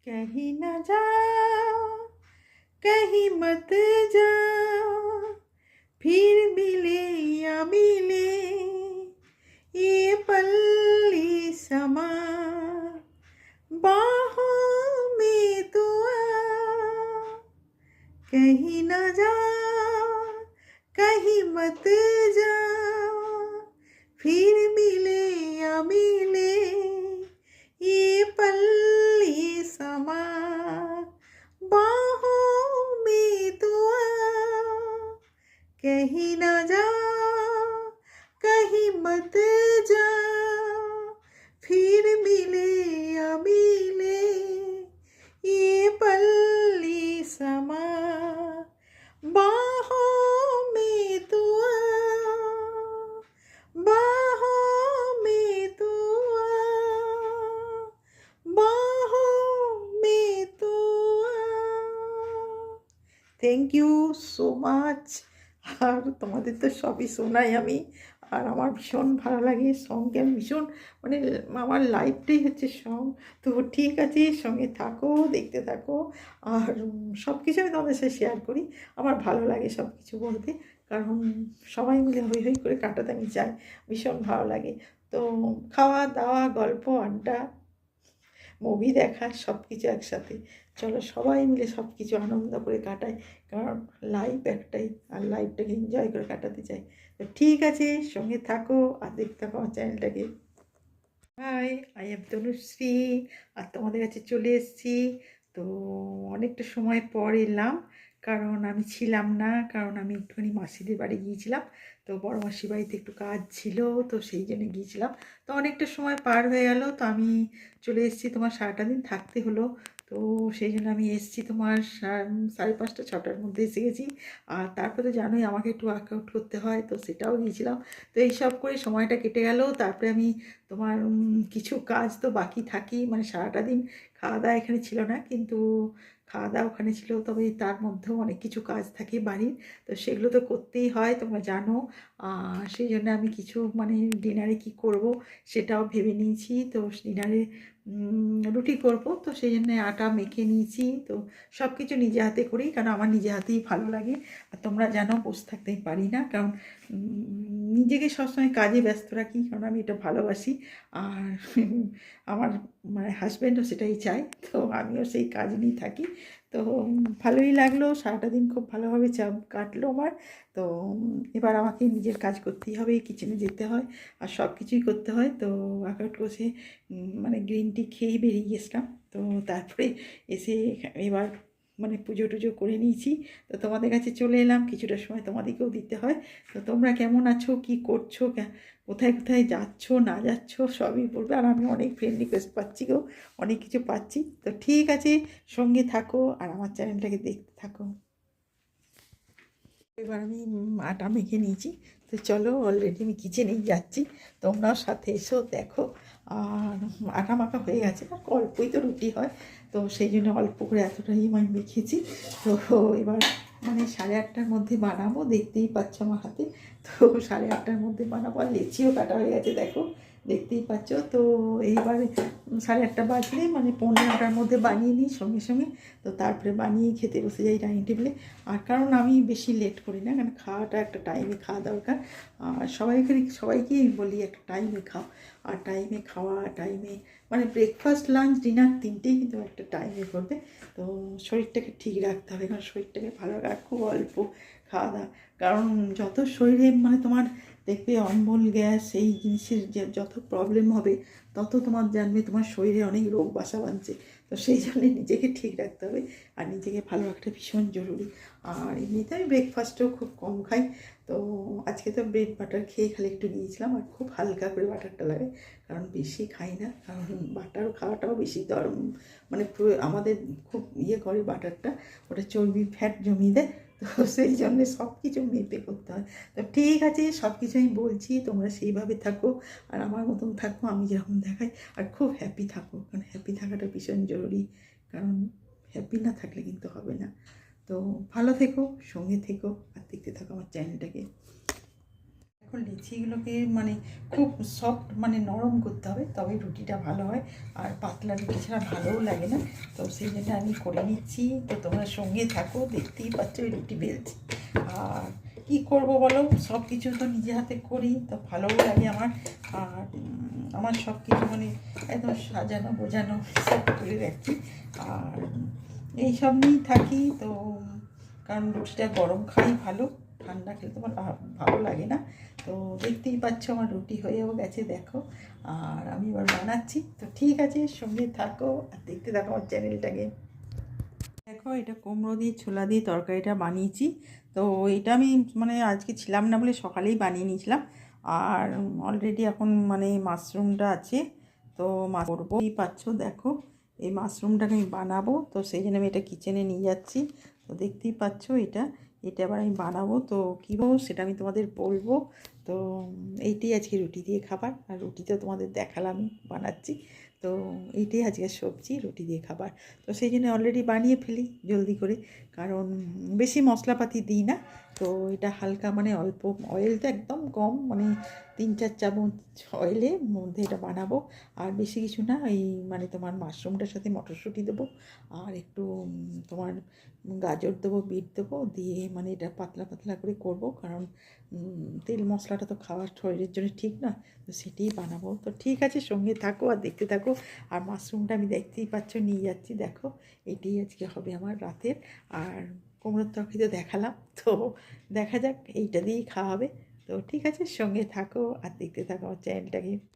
कहीं न जा, कहीं मत जा, फिर मिले या मिले ये पल ये समा, बाहों में तो आ, कहीं न जा, कहीं मत जा, फिर मिले या मिले ये पल ये समा, बाहों में तो आ, कहीं न जा, कहीं मत जा, फिर मिले या मिले ये पल ये समा, बाहों में तो आ, बाहों में तो आ, बाहों में तो आ। थैंक यू सो माच। আর তোমাদের তো সবই শোনাই আমি, আর আমার ভীষণ ভালো লাগে সঙ্গে, আমি ভীষণ মানে আমার লাইফটাই হচ্ছে সং। তো ঠিক আছে, সঙ্গে থাকো, দেখতে থাকো, আর সব কিছু আমি তোমাদের সাথে শেয়ার করি। আমার ভালো লাগে সব কিছু বলতে, কারণ সবাই মিলে হই হই করে কাটাতে আমি চাই, ভীষণ ভালো লাগে। তো খাওয়া দাওয়া, গল্প, আড্ডা, মুভি দেখা, সব কিছু একসাথে। চলো সবাই মিলে সব কিছু আনন্দ করে কাটাই, কারণ লাইফ একটাই, আর লাইফটাকে এনজয় করে কাটাতে চাই। তো ঠিক আছে, সঙ্গে থাকো আর দেখতে থাকো আমার চ্যানেলটাকে। হাই, আই এম তনুশ্রী, আর তোমাদের কাছে চলে এসেছি। তো অনেকটা সময় পর এলাম, কারণ আমি ছিলাম না, কারণ আমি একটুখানি মাসিদের বাড়ি গিয়েছিলাম। তো বড় মাসির বাড়িতে একটু কাজ ছিল, তো সেই জন্য গিয়েছিলাম। তো অনেকটা সময় পার হয়ে গেল, তো আমি চলে এসেছি, তোমার সারাটা দিন থাকতে হলো। তো সেই জন্য আমি এসেছি তোমার 5:30-6টার মধ্যে এসে গেছি। আর তারপরে জানোই আমাকে একটু ওয়ার্কআউট করতে হয়, তো সেটাও গিয়েছিলাম। তো এইসব করে সময়টা কেটে গেল। তারপরে আমি তোমার কিছু কাজ তো বাকি থাকি, মানে সারাটা দিন খাওয়া দাওয়া এখানে ছিল না, কিন্তু খাওয়া দাওয়া ওখানে ছিল, তবে তার মধ্যেও অনেক কিছু কাজ থাকে বাড়ির, তো সেগুলো তো করতেই হয়, তোমরা জানো। সেই জন্য আমি কিছু মানে ডিনারে কি করব সেটাও ভেবে নিয়েছি। তো ডিনারে রুটি করব, তো সেই জন্য আটা মেখে নিয়েছি। তো সব কিছু নিজে হাতে করি, কারণ আমার নিজে হাতেই ভালো লাগে। আর তোমরা জানো বসে থাকতেই পারি না, কারণ নিজেকে সবসময় কাজে ব্যস্ত রাখি, কারণ আমি এটা ভালোবাসি। আর আমার মানে হাজব্যান্ডও সেটাই চায়, তো আমিও সেই কাজ নিয়ে থাকি। তো ভালোই লাগলো, সারাটা দিন খুব ভালোভাবে চাপ কাটলো আমার। তো এবার আমাকে নিজের কাজ করতেই হবে, কিচেনে যেতে হয়, আর সব কিছুই করতে হয়। তো ওয়ার্কআউট করে মানে গ্রিন টি খেয়েই বেরিয়ে গেছিলাম। তো তারপরে এসে এবার মানে পুজো টুজো করে নিয়েছি। তো তোমাদের কাছে চলে এলাম, কিছুটা সময় তোমাদেরকেও দিতে হয়। তো তোমরা কেমন আছো, কি করছো, কোথায় কোথায় যাচ্ছ না যাচ্ছ সবই বলবে। আর আমি অনেক ফ্রেন্ড রিকোয়েস্ট পাচ্ছি গো, অনেক কিছু পাচ্ছি। তো ঠিক আছে, সঙ্গে থাকো আর আমার চ্যানেলটাকে দেখতে থাকো। এবার আমি আটা মেখে নিয়েছি, তো চলো অলরেডি আমি কিচেনেই যাচ্ছি, তোমরাও সাথে এসো দেখো। আর আটা মাখা হয়ে গেছে, আর অল্পই তো রুটি হয়, তো সেই জন্য অল্প করে এতটাই আমি মেখেছি। তো এবার মানে 8:30টার মধ্যে বানাবো, দেখতেই পাচ্ছ আমার হাতে। তো 8:30টার মধ্যে বানাবো, আর লেচিও কাটা হয়ে গেছে দেখো, দেখতেই পাচ্ছ। তো এইবারে 8:30 বাজলে মানে 9:45টার মধ্যে বানিয়ে নিই সঙ্গে সঙ্গে। তো তারপরে বানিয়ে খেতে বসে যাই ডাইনিং টেবিলে। আর কারণ আমি বেশি লেট করি না, কারণ খাওয়াটা একটা টাইমে খাওয়া দরকার। আর সবাইকেই বলি একটা টাইমে খাও, আর টাইমে খাওয়া, টাইমে মানে ব্রেকফাস্ট লাঞ্চ ডিনার তিনটেই কিন্তু একটা টাইমে করবে। তো শরীরটাকে ঠিক রাখতে হবে, কারণ শরীরটাকে ভালো রাখা খুব অল্প খাওয়া দাওয়া, কারণ যত শরীরে মানে তোমার দেখবে অম্বল গ্যাস এই জিনিসের যে যত প্রবলেম হবে, তত তোমার জানবে তোমার শরীরে অনেক রোগ বাসা বাঁধছে। তো সেই জন্যে নিজেকে ঠিক রাখতে হবে, আর নিজেকে ভালো রাখাটা ভীষণ জরুরি। আর এমনিতে আমি ব্রেকফাস্টও খুব কম খাই। তো আজকে তো ব্রেড বাটার খেয়ে খালি একটু নিয়েছিলাম, আর খুব হালকা করে বাটারটা লাগে, কারণ বেশি খাই না, কারণ বাটার খাওয়াটাও বেশি মানে আমাদের খুব ইয়ে করে বাটারটা, ওটা চর্বি ফ্যাট জমিয়ে দেয়। তো সেই জন্যে সব কিছু মেপে করতে হয়। তো ঠিক আছে, সব কিছু আমি বলছি, তোমরা সেইভাবে থাকো আর আমার মতন থাকো, আমি যেরকম দেখাই। আর খুব হ্যাপি থাকো, কারণ হ্যাপি থাকাটা ভীষণ জরুরি, কারণ হ্যাপি না থাকলে কিন্তু হবে না। তো ভালো থেকো, সঙ্গে থেকো, আর দেখতে থাকো আমার চ্যানেলটাকে। এখন লিচিগুলোকে মানে খুব সফট মানে নরম করতে হবে, তবে রুটিটা ভালো হয়। আর পাতলা রুটি ছাড়া ভালোও লাগে না। তো সেই জন্য আমি করে নিচ্ছি। তো তোমরা সঙ্গে থাকো, দেখতেই পাচ্ছ ওই রুটি বেলছি। আর কী করবো বলো, সব কিছু তো নিজে হাতে করি, তো ভালোও লাগে আমার। আর আমার সব কিছু মানে একদম সাজানো গোছানো সব করে রাখি। আর এইসব নিয়েই থাকি। তো কারণ রুটিটা গরম খাই ভালো, ঠান্ডা খেলে তো আমার ভালো লাগে না। তো দেখতেই পাচ্ছ আমার রুটি হয়েও গেছে, দেখো। আর আমি এবার বানাচ্ছি। তো ঠিক আছে, সঙ্গে থাকো আর দেখতে থাকো আমার চ্যানেলটাকে। দেখো, এটা কুমড়ো দিয়ে ছোলা দিয়ে তরকারিটা বানিয়েছি। তো এটা আমি মানে আজকে ছিলাম না বলে সকালেই বানিয়ে নিয়েছিলাম। আর অলরেডি এখন মানে মাশরুমটা আছে, তো করবোই পাচ্ছ দেখো। এই মাশরুমটাকে আমি বানাবো, তো সেই জন্য আমি এটা কিচেনে নিয়ে যাচ্ছি। তো দেখতেই পাচ্ছ এটা এটা আবার আমি বানাবো। তো কীভাবে সেটা আমি তোমাদের বলবো। তো এইটাই আজকে রুটি দিয়ে খাবার। আর রুটি তো তোমাদের দেখালামই বানাচ্ছি। তো এইটাই আজকে সবজি, রুটি দিয়ে খাবার। তো সেই জন্য অলরেডি বানিয়ে ফেলি জলদি করে, কারণ বেশি মশলাপাতি দিই না। তো এটা হালকা মানে অল্প অয়েল, তো একদম কম, মানে 3-4 চামচ অয়েলের মধ্যে এটা বানাবো। আর বেশি কিছু না, এই মানে তোমার মাশরুমটার সাথে মটরশুঁটি দেবো, আর একটু তোমার গাজর দেবো, বিট দেবো, দিয়ে মানে এটা পাতলা পাতলা করে করব। কারণ তেল মশলাটা তো খাওয়ার শরীরের জন্য ঠিক না। তো সেটাই বানাবো। তো ঠিক আছে, সঙ্গে থাকো আর দেখতে থাকো। আর মাশরুমটা আমি দেখতেই পাচ্ছ নিয়ে যাচ্ছি, দেখো। এটাই আজকে হবে আমার রাতের। আর কুমড়োর তরকারি তো দেখালাম, তো দেখা যাক এইটা দিয়েই খাওয়া হবে। তো ঠিক আছে, সঙ্গে থাকো আর দেখতে থাকো আমার চ্যানেলটাকে।